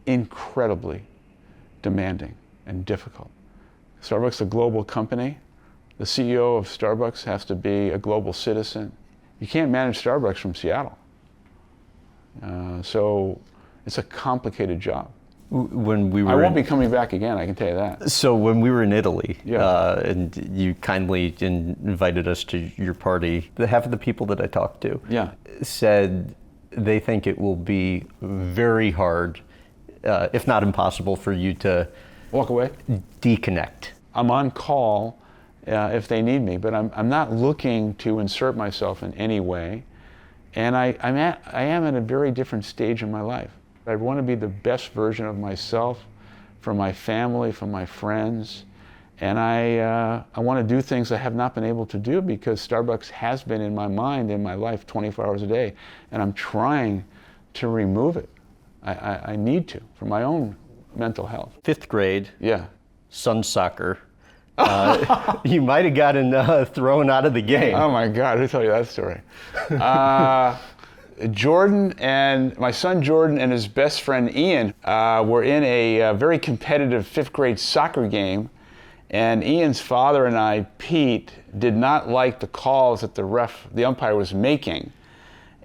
incredibly demanding and difficult. Starbucks is a global company. The CEO of Starbucks has to be a global citizen. You can't manage Starbucks from Seattle. So it's a complicated job. When we were I won't be coming back again, I can tell you that. So when we were in Italy, Yeah. And you kindly invited us to your party, half of the people that I talked to Yeah. said they think it will be very hard, if not impossible, for you to Walk away. deconnect. I'm on call if they need me, but I'm not looking to insert myself in any way. And I am at a very different stage in my life. I want to be the best version of myself for my family, for my friends. And I want to do things I have not been able to do because Starbucks has been in my mind, in my life, 24 hours a day. And I'm trying to remove it. I need to, for my own mental health. 5th grade, Yeah. son soccer. You might have gotten thrown out of the game. Oh my God, who told you that story? Jordan and my son Jordan and his best friend Ian were in a very competitive 5th grade soccer game, and Ian's father and I, Pete, did not like the calls that the umpire was making,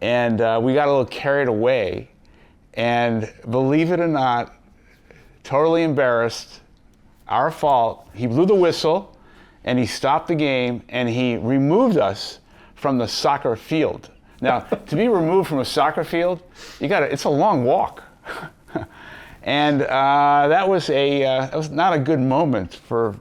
and we got a little carried away, and believe it or not, totally embarrassed, our fault. He blew the whistle, and he stopped the game, and he removed us from the soccer field. Now, to be removed from a soccer field, it's a long walk. And that was not a good moment for,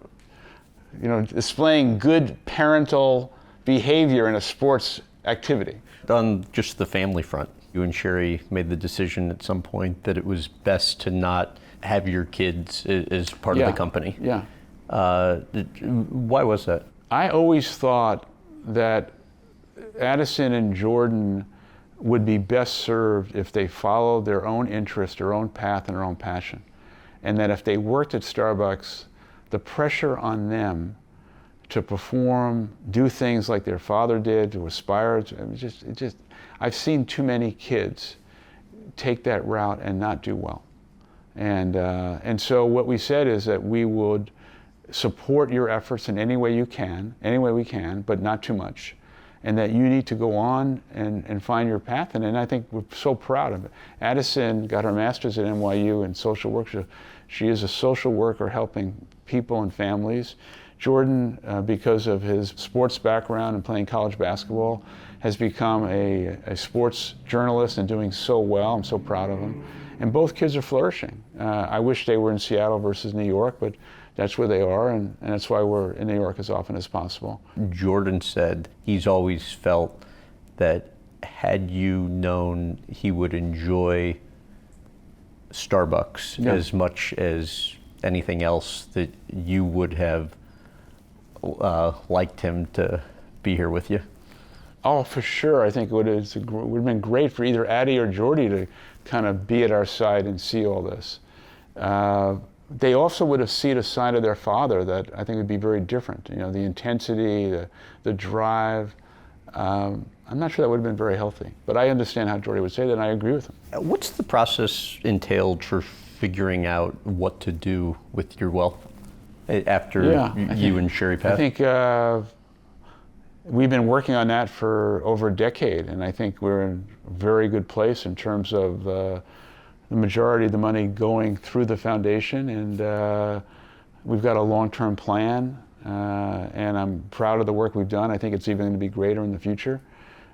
displaying good parental behavior in a sports activity. On just the family front, you and Sheri made the decision at some point that it was best to not have your kids as part of the company. Yeah. Why was that? I always thought that Addison and Jordan would be best served if they followed their own interest, their own path, and their own passion. And that if they worked at Starbucks, the pressure on them to perform, do things like their father did, to aspire to, I've seen too many kids take that route and not do well. And so what we said is that we would support your efforts in any way we can, but not too much. and that you need to go on and find your path. And I think we're so proud of it. Addison got her master's at NYU in social work. She is a social worker helping people and families. Jordan, because of his sports background and playing college basketball, has become a sports journalist and doing so well. I'm so proud of him. And both kids are flourishing. I wish they were in Seattle versus New York, but that's where they are, and that's why we're in New York as often as possible. Jordan said he's always felt that had you known he would enjoy Starbucks as much as anything else, that you would have liked him to be here with you? Oh, for sure. I think it would have been great for either Addie or Jordy to kind of be at our side and see all this. They also would have seen a side of their father that I think would be very different. You know, the intensity, the drive. I'm not sure that would have been very healthy. But I understand how Jordy would say that, and I agree with him. What's the process entailed for figuring out what to do with your wealth after you and Sheri passed? I think we've been working on that for over a decade, and I think we're in a very good place in terms of the majority of the money going through the foundation, and we've got a long-term plan, and I'm proud of the work we've done. I think it's even going to be greater in the future.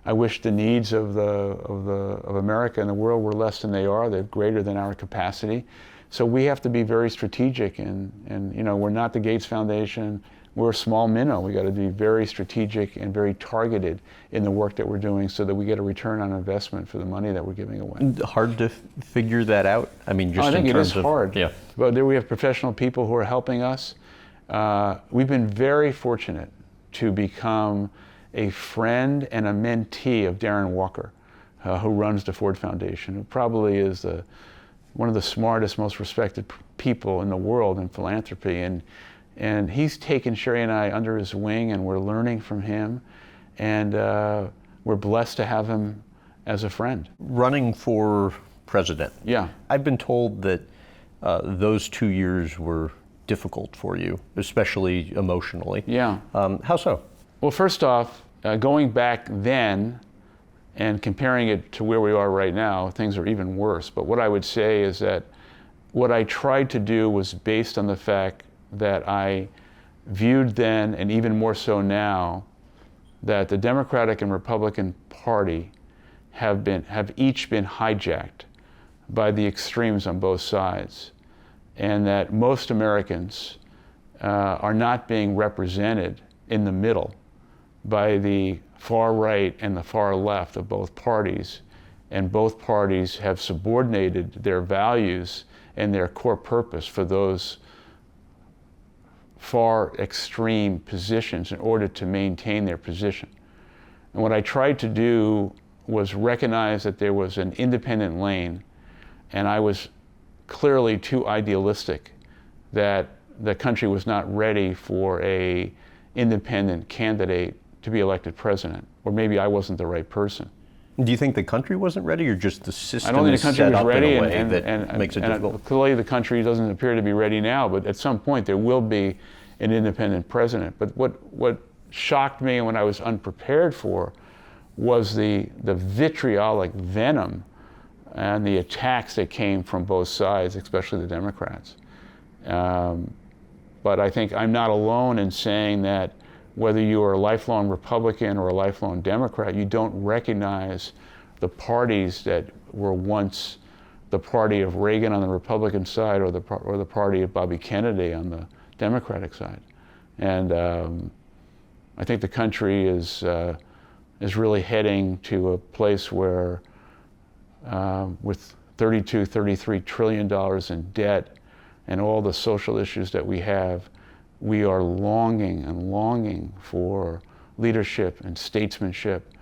I wish the needs of America and the world were less than they are. They're greater than our capacity. So we have to be very strategic, and you know, we're not the Gates Foundation. We're a small minnow. We got to be very strategic and very targeted in the work that we're doing so that we get a return on investment for the money that we're giving away. Hard to figure that out? I mean, just I think in terms it is hard. Yeah. But there we have professional people who are helping us. We've been very fortunate to become a friend and a mentee of Darren Walker, who runs the Ford Foundation, who probably is one of the smartest, most respected people in the world in philanthropy. And he's taken Sheri and I under his wing, and we're learning from him, and we're blessed to have him as a friend. Running for president. Yeah. I've been told that those 2 years were difficult for you, especially emotionally. Yeah. How so? Well, first off, going back then and comparing it to where we are right now, things are even worse. But what I would say is that what I tried to do was based on the fact that I viewed then, and even more so now, that the Democratic and Republican Party have each been hijacked by the extremes on both sides, and that most Americans are not being represented in the middle by the far right and the far left of both parties, and both parties have subordinated their values and their core purpose for those far extreme positions in order to maintain their position. And what I tried to do was recognize that there was an independent lane, and I was clearly too idealistic, that the country was not ready for an independent candidate to be elected president, or maybe I wasn't the right person. Do you think the country wasn't ready, or just the system I don't think is the country set was up ready, in a way that makes it difficult? Clearly the country doesn't appear to be ready now, but at some point there will be an independent president. But what shocked me and what I was unprepared for was the vitriolic venom and the attacks that came from both sides, especially the Democrats. But I think I'm not alone in saying that whether you are a lifelong Republican or a lifelong Democrat, you don't recognize the parties that were once the party of Reagan on the Republican side, or the party of Bobby Kennedy on the Democratic side. And I think the country is really heading to a place where with $33 trillion in debt and all the social issues that we have, we are longing and longing for leadership and statesmanship.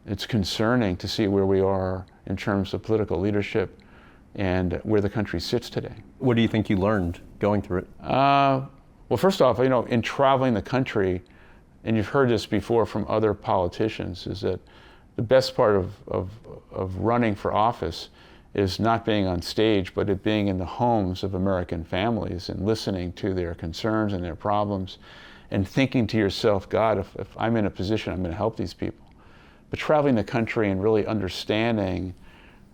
It's concerning to see where we are in terms of political leadership and where the country sits today. What do you think you learned going through it? Well, first off, you know, in traveling the country, and you've heard this before from other politicians, is that the best part of running for office is not being on stage, but it being in the homes of American families and listening to their concerns and their problems, and thinking to yourself, God, if I'm in a position, I'm going to help these people. But traveling the country and really understanding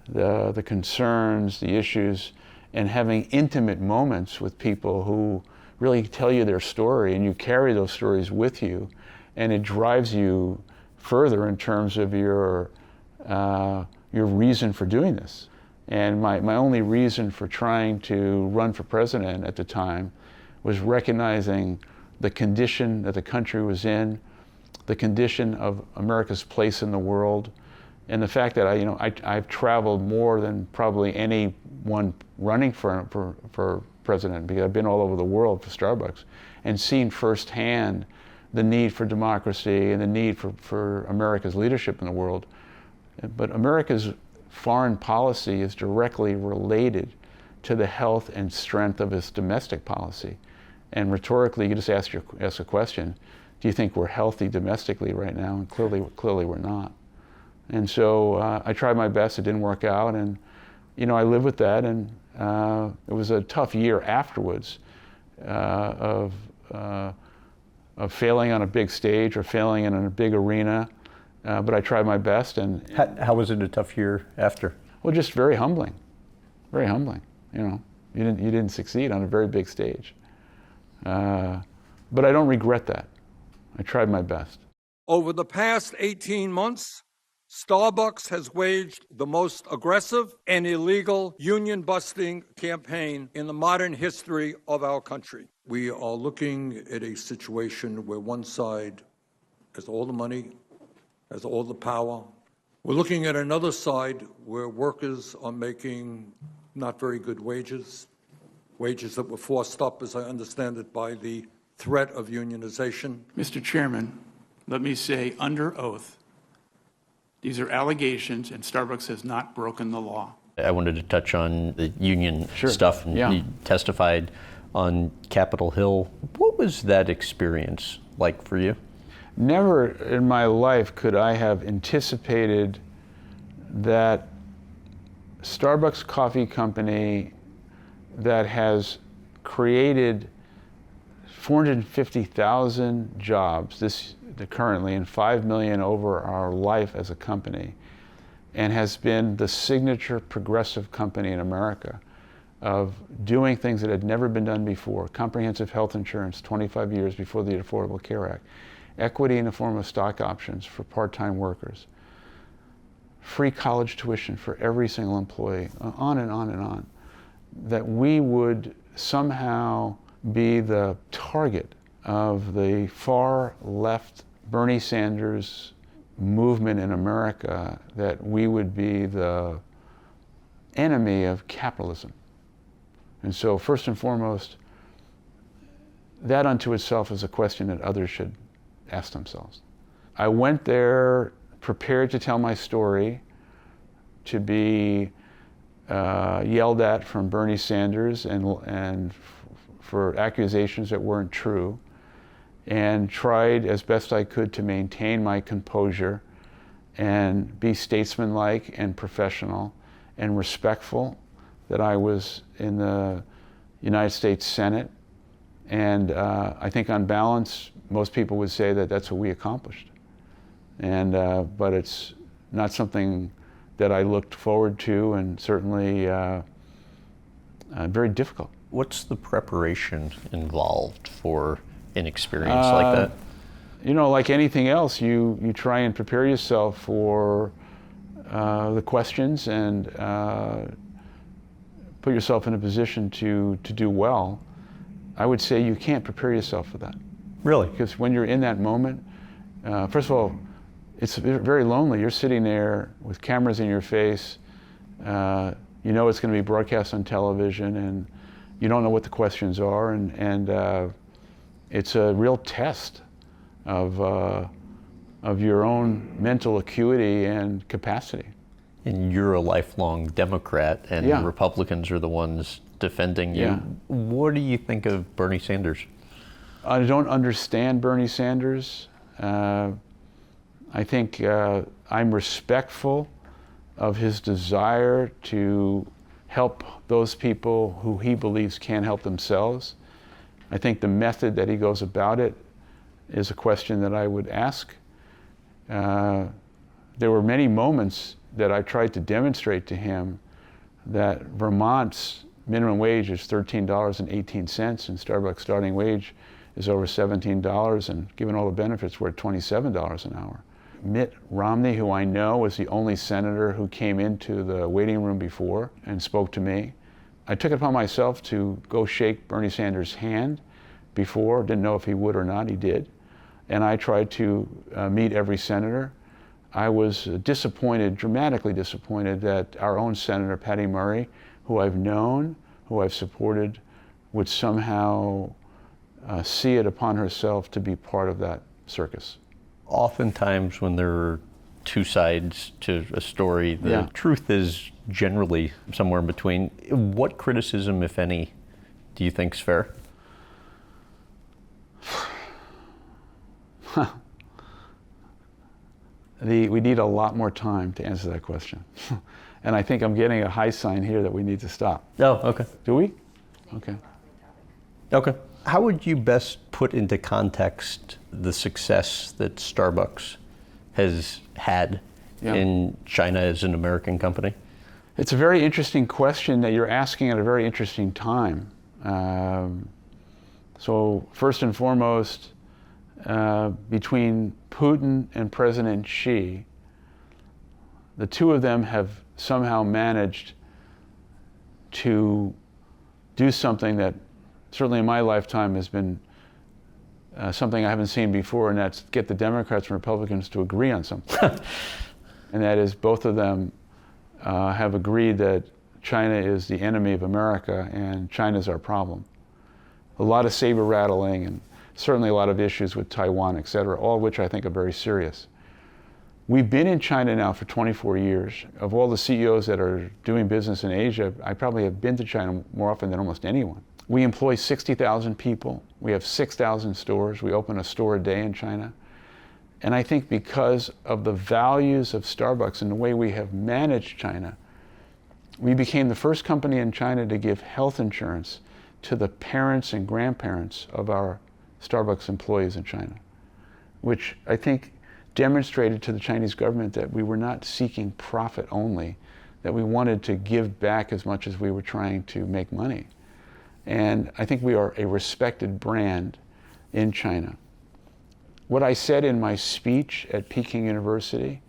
the concerns, the issues, and having intimate moments with people who really tell you their story, and you carry those stories with you, and it drives you further in terms of your reason for doing this. And my only reason for trying to run for president at the time was recognizing the condition that the country was in, the condition of America's place in the world, and the fact that I've traveled more than probably anyone running for president, because I've been all over the world for Starbucks and seen firsthand the need for democracy and the need for America's leadership in the world. But America's foreign policy is directly related to the health and strength of its domestic policy. And rhetorically, you just ask a question, do you think we're healthy domestically right now? And clearly we're not. And so I tried my best, it didn't work out, and I live with that, and it was a tough year afterwards of failing on a big stage or failing in a big arena, but I tried my best. And how was it a tough year after? Well, just very humbling, very humbling. You didn't succeed on a very big stage, but I don't regret that. I tried my best. Over the past 18 months, Starbucks has waged the most aggressive and illegal union-busting campaign in the modern history of our country. We are looking at a situation where one side has all the money, has all the power. We're looking at another side where workers are making not very good wages that were forced up, as I understand it, by the threat of unionization. Mr. Chairman, let me say under oath, these are allegations, and Starbucks has not broken the law. I wanted to touch on the union stuff, and you testified on Capitol Hill. What was that experience like for you? Never in my life could I have anticipated that Starbucks Coffee Company, that has created 450,000 jobs currently, and 5 million over our life as a company, and has been the signature progressive company in America of doing things that had never been done before. Comprehensive health insurance 25 years before the Affordable Care Act, equity in the form of stock options for part-time workers, free college tuition for every single employee, on and on and on. That we would somehow be the target of the far left Bernie Sanders movement in America, that we would be the enemy of capitalism. And so first and foremost, that unto itself is a question that others should ask themselves. I went there prepared to tell my story, to be yelled at from Bernie Sanders and for accusations that weren't true, and tried as best I could to maintain my composure and be statesmanlike and professional and respectful, that I was in the United States Senate. And I think on balance, most people would say that that's what we accomplished. And but it's not something that I looked forward to, and certainly very difficult. What's the preparation involved for an experience like that? Like anything else, you try and prepare yourself for the questions and put yourself in a position to do well. I would say you can't prepare yourself for that. Really? Because when you're in that moment, first of all, it's very lonely. You're sitting there with cameras in your face. It's going to be broadcast on television, and you don't know what the questions are, and it's a real test of your own mental acuity and capacity. And you're a lifelong Democrat, and Republicans are the ones defending you. What do you think of Bernie Sanders? I don't understand Bernie Sanders. I think I'm respectful of his desire to help those people who he believes can't help themselves. I think the method that he goes about it is a question that I would ask. there were many moments that I tried to demonstrate to him that Vermont's minimum wage is $13.18 and Starbucks starting wage is over $17, and given all the benefits, we're at $27 an hour. Mitt Romney, who I know was the only senator who came into the waiting room before and spoke to me. I took it upon myself to go shake Bernie Sanders' hand before, didn't know if he would or not, he did. And I tried to meet every senator. I was disappointed, dramatically disappointed, that our own Senator Patty Murray, who I've known, who I've supported, would somehow see it upon herself to be part of that circus. Oftentimes when there are two sides to a story, the truth is generally somewhere in between. What criticism, if any, do you think is fair? We need a lot more time to answer that question. And I think I'm getting a high sign here that we need to stop. Oh, okay. Do we? Okay. Okay. How would you best put into context the success that Starbucks has had in China as an American company? It's a very interesting question that you're asking at a very interesting time. So first and foremost, between Putin and President Xi, the two of them have somehow managed to do something that certainly in my lifetime has been something I haven't seen before, and that's get the Democrats and Republicans to agree on something. And that is, both of them have agreed that China is the enemy of America and China's our problem. A lot of saber rattling and certainly a lot of issues with Taiwan, et cetera, all of which I think are very serious. We've been in China now for 24 years. Of all the CEOs that are doing business in Asia, I probably have been to China more often than almost anyone. We employ 60,000 people. We have 6,000 stores. We open a store a day in China. And I think because of the values of Starbucks and the way we have managed China, we became the first company in China to give health insurance to the parents and grandparents of our Starbucks employees in China, which I think demonstrated to the Chinese government that we were not seeking profit only, that we wanted to give back as much as we were trying to make money. And I think we are a respected brand in China. What I said in my speech at Peking University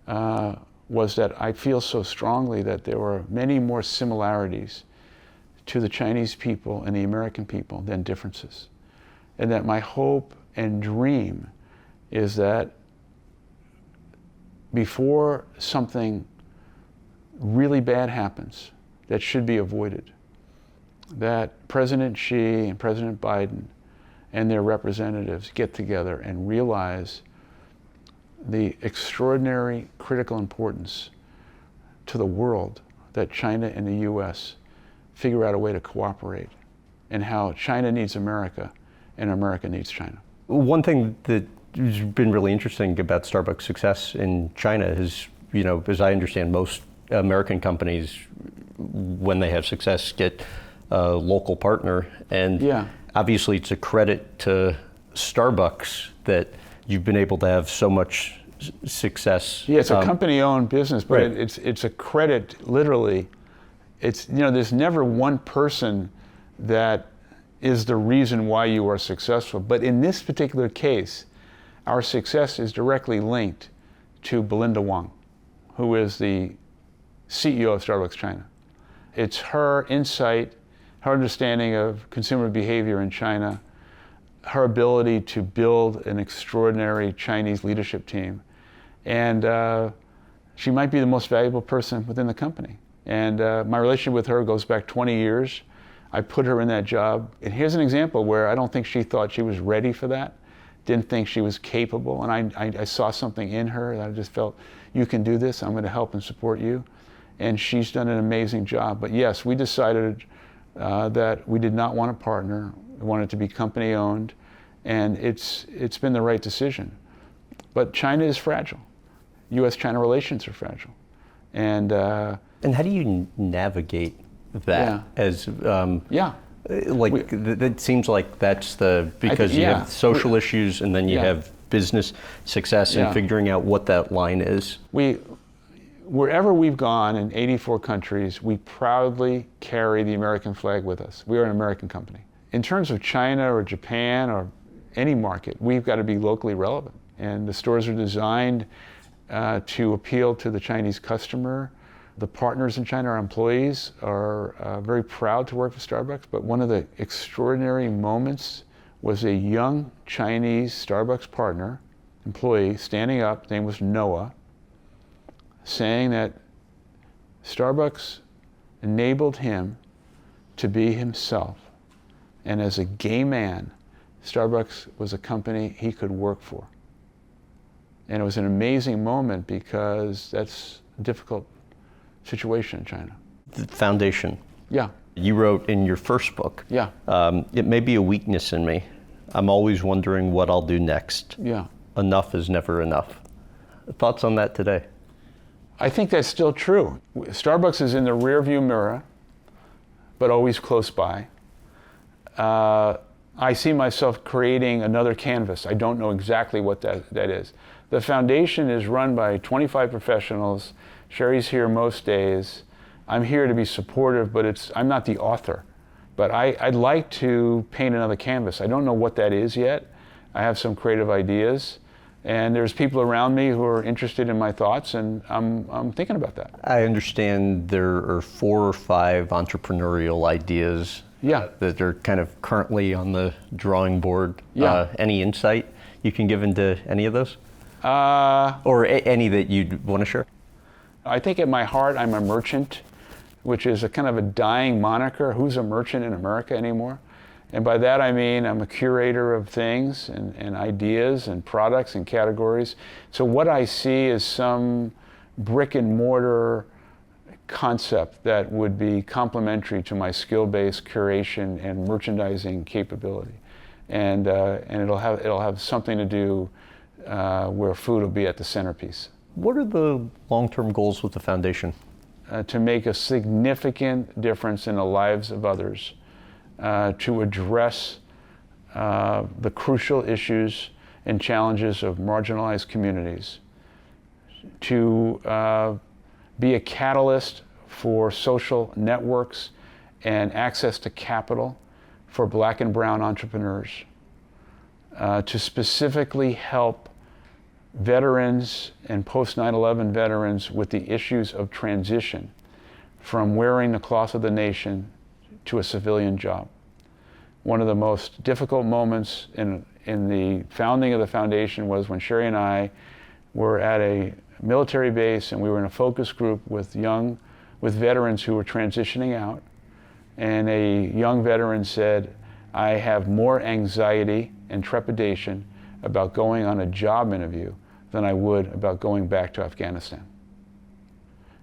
was that I feel so strongly that there were many more similarities to the Chinese people and the American people than differences. And that my hope and dream is that before something really bad happens that should be avoided, that President Xi and President Biden and their representatives get together and realize the extraordinary critical importance to the world that China and the US figure out a way to cooperate, and how China needs America and America needs China. One thing that has been really interesting about Starbucks' success in China is, as I understand, most American companies, when they have success, get a local partner. And obviously it's a credit to Starbucks that you've been able to have so much success. Yeah, it's a company-owned business, but it's a credit, literally. It's, there's never one person that is the reason why you are successful. But in this particular case, our success is directly linked to Belinda Wang, who is the CEO of Starbucks China. It's her insight, her understanding of consumer behavior in China, her ability to build an extraordinary Chinese leadership team. And she might be the most valuable person within the company. And my relationship with her goes back 20 years. I put her in that job. And here's an example where I don't think she thought she was ready for that, didn't think she was capable. And I saw something in her that I just felt, you can do this, I'm going to help and support you. And she's done an amazing job. But yes, we decided that we did not want a partner. We wanted to be company owned. And it's been the right decision. But China is fragile. US-China relations are fragile. And how do you navigate that? As it seems like that's because you have social issues, and then you have business success and figuring out what that line is? Wherever we've gone in 84 countries, we proudly carry the American flag with us. We are an American company. In terms of China or Japan or any market, we've got to be locally relevant. And the stores are designed to appeal to the Chinese customer. The partners in China, our employees, are very proud to work for Starbucks. But one of the extraordinary moments was a young Chinese Starbucks partner, employee, standing up, his name was Noah, saying that Starbucks enabled him to be himself. And as a gay man, Starbucks was a company he could work for. And it was an amazing moment because that's a difficult situation in China. The foundation. Yeah. You wrote in your first book, Yeah. It may be a weakness in me. I'm always wondering what I'll do next. Yeah. Enough is never enough. Thoughts on that today? I think that's still true. Starbucks is in the rearview mirror, but always close by. I see myself creating another canvas. I don't know exactly what that is. The foundation is run by 25 professionals. Sheri's here most days. I'm here to be supportive, but I'm not the author. But I'd like to paint another canvas. I don't know what that is yet. I have some creative ideas. And there's people around me who are interested in my thoughts, and I'm thinking about that. I understand there are 4 or 5 entrepreneurial ideas that are kind of currently on the drawing board. Yeah. Any insight you can give into any of those? Or any that you'd want to share? I think at my heart I'm a merchant, which is a kind of a dying moniker. Who's a merchant in America anymore? And by that I mean I'm a curator of things and ideas and products and categories. So what I see is some brick and mortar concept that would be complementary to my skill-based curation and merchandising capability. And it'll have something to do where food will be at the centerpiece. What are the long-term goals with the foundation? To make a significant difference in the lives of others. To address the crucial issues and challenges of marginalized communities, to be a catalyst for social networks and access to capital for Black and brown entrepreneurs, to specifically help veterans and post 9/11 veterans with the issues of transition from wearing the cloth of the nation to a civilian job. One of the most difficult moments in the founding of the foundation was when Sheri and I were at a military base and we were in a focus group with veterans who were transitioning out. And a young veteran said, I have more anxiety and trepidation about going on a job interview than I would about going back to Afghanistan.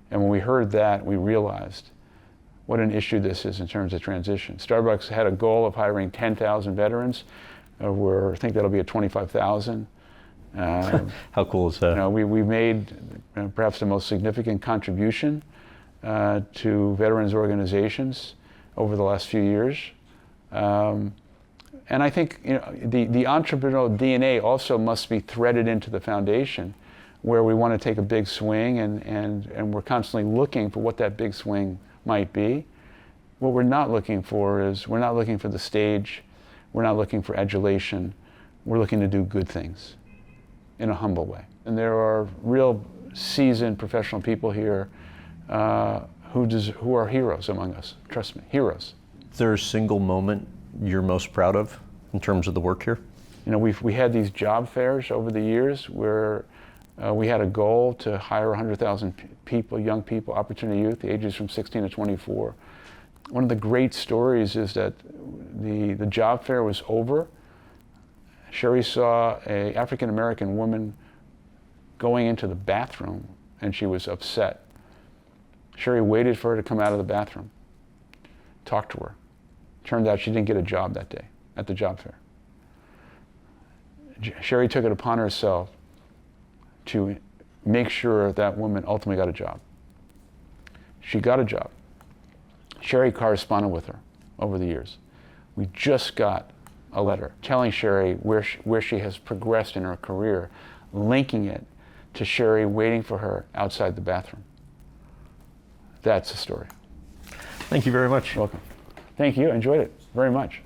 And when we heard that, we realized what an issue this is in terms of transition. Starbucks had a goal of hiring 10,000 veterans. I think that'll be at 25,000. How cool is that? We made perhaps the most significant contribution to veterans organizations over the last few years. And I think the entrepreneurial DNA also must be threaded into the foundation, where we want to take a big swing and we're constantly looking for what that big swing might be. What we're not looking for is, we're not looking for the stage, we're not looking for adulation, we're looking to do good things in a humble way. And there are real seasoned professional people here who are heroes among us, trust me, heroes. Is there a single moment you're most proud of in terms of the work here? We had these job fairs over the years where we had a goal to hire 100,000 people, young people, opportunity youth, the ages from 16 to 24. One of the great stories is that the job fair was over. Sheri saw an African-American woman going into the bathroom and she was upset. Sheri waited for her to come out of the bathroom, talked to her. Turned out she didn't get a job that day at the job fair. Sheri took it upon herself to make sure that woman ultimately got a job. She got a job. Sheri corresponded with her over the years. We just got a letter telling Sheri where she has progressed in her career, linking it to Sheri waiting for her outside the bathroom. That's the story. Thank you very much. Welcome. Thank you. I enjoyed it very much.